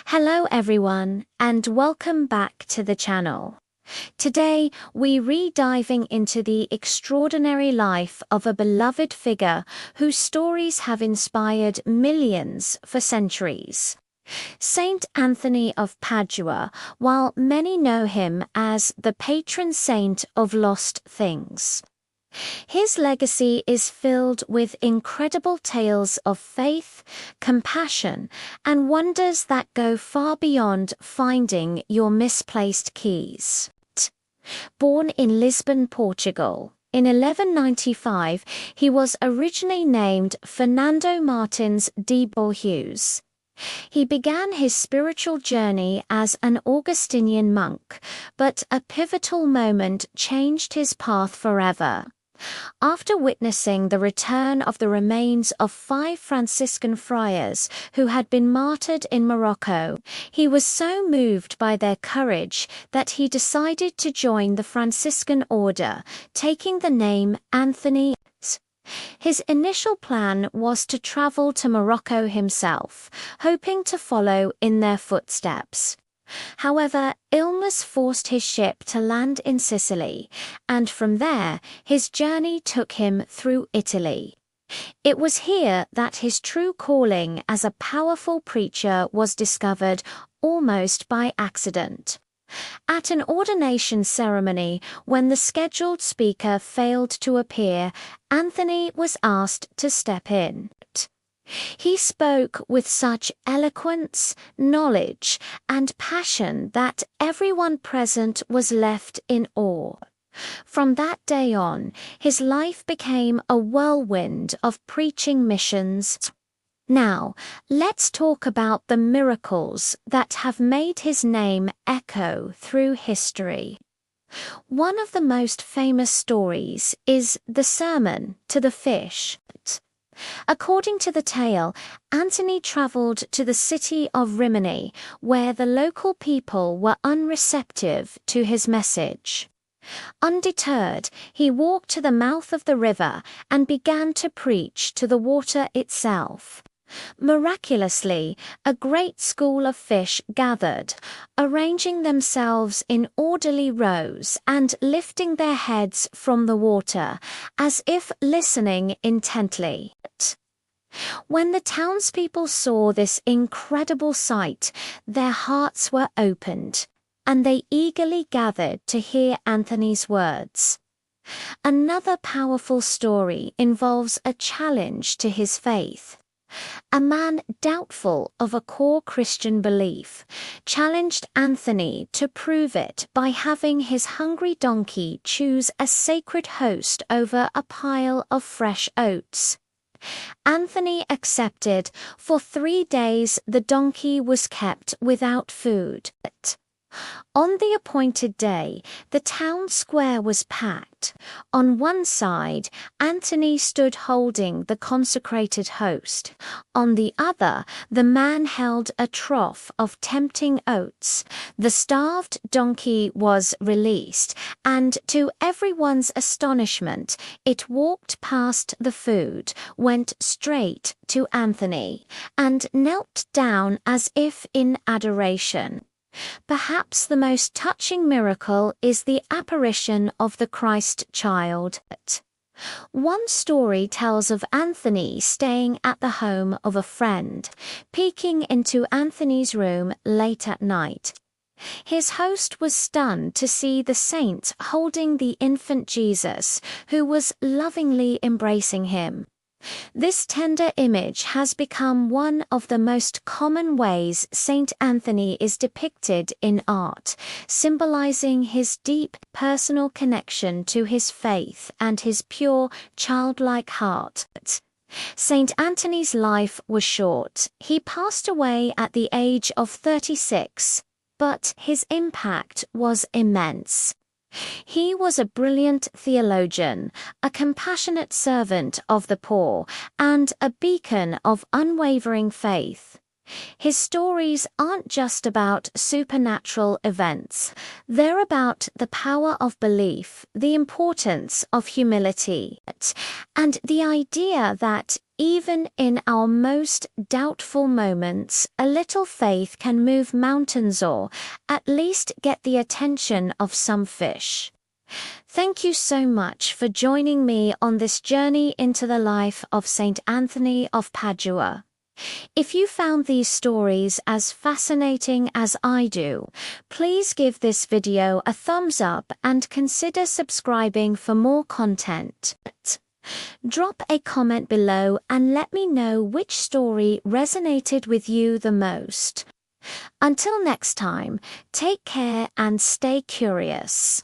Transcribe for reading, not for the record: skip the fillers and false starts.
Hello everyone, and welcome back to the channel. Today, we re-diving into the extraordinary life of a beloved figure whose stories have inspired millions for centuries. Saint Anthony of Padua, while many know him as the patron saint of lost things. His legacy is filled with incredible tales of faith, compassion, and wonders that go far beyond finding your misplaced keys. Born in Lisbon, Portugal, in 1195, he was originally named Fernando Martins de Borges. He began his spiritual journey as an Augustinian monk, but a pivotal moment changed his path forever. After witnessing the return of the remains of 5 Franciscan friars who had been martyred in Morocco, he was so moved by their courage that he decided to join the Franciscan order, taking the name Anthony. His initial plan was to travel to Morocco himself, hoping to follow in their footsteps. However, illness forced his ship to land in Sicily, and from there, his journey took him through Italy. It was here that his true calling as a powerful preacher was discovered almost by accident. At an ordination ceremony, when the scheduled speaker failed to appear, Anthony was asked to step in. He spoke with such eloquence, knowledge, and passion that everyone present was left in awe. From that day on, his life became a whirlwind of preaching missions. Now, let's talk about the miracles that have made his name echo through history. One of the most famous stories is the sermon to the fish. According to the tale, Anthony traveled to the city of Rimini, where the local people were unreceptive to his message. Undeterred, he walked to the mouth of the river and began to preach to the water itself. Miraculously, a great school of fish gathered, arranging themselves in orderly rows and lifting their heads from the water, as if listening intently. When the townspeople saw this incredible sight, their hearts were opened, and they eagerly gathered to hear Anthony's words. Another powerful story involves a challenge to his faith. A man doubtful of a core Christian belief challenged Anthony to prove it by having his hungry donkey choose a sacred host over a pile of fresh oats. Anthony accepted. For 3 days the donkey was kept without food. On the appointed day, the town square was packed. On one side, Anthony stood holding the consecrated host. On the other, the man held a trough of tempting oats. The starved donkey was released, and to everyone's astonishment, it walked past the food, went straight to Anthony, and knelt down as if in adoration. Perhaps the most touching miracle is the apparition of the Christ child. One story tells of Anthony staying at the home of a friend, peeking into Anthony's room late at night. His host was stunned to see the saint holding the infant Jesus, who was lovingly embracing him. This tender image has become one of the most common ways Saint Anthony is depicted in art, symbolizing his deep personal connection to his faith and his pure, childlike heart. Saint Anthony's life was short. He passed away at the age of 36, but his impact was immense. He was a brilliant theologian, a compassionate servant of the poor, and a beacon of unwavering faith. His stories aren't just about supernatural events. They're about the power of belief, the importance of humility, and the idea that even in our most doubtful moments, a little faith can move mountains or at least get the attention of some fish. Thank you so much for joining me on this journey into the life of Saint Anthony of Padua. If you found these stories as fascinating as I do, please give this video a thumbs up and consider subscribing for more content. Drop a comment below and let me know which story resonated with you the most. Until next time, take care and stay curious.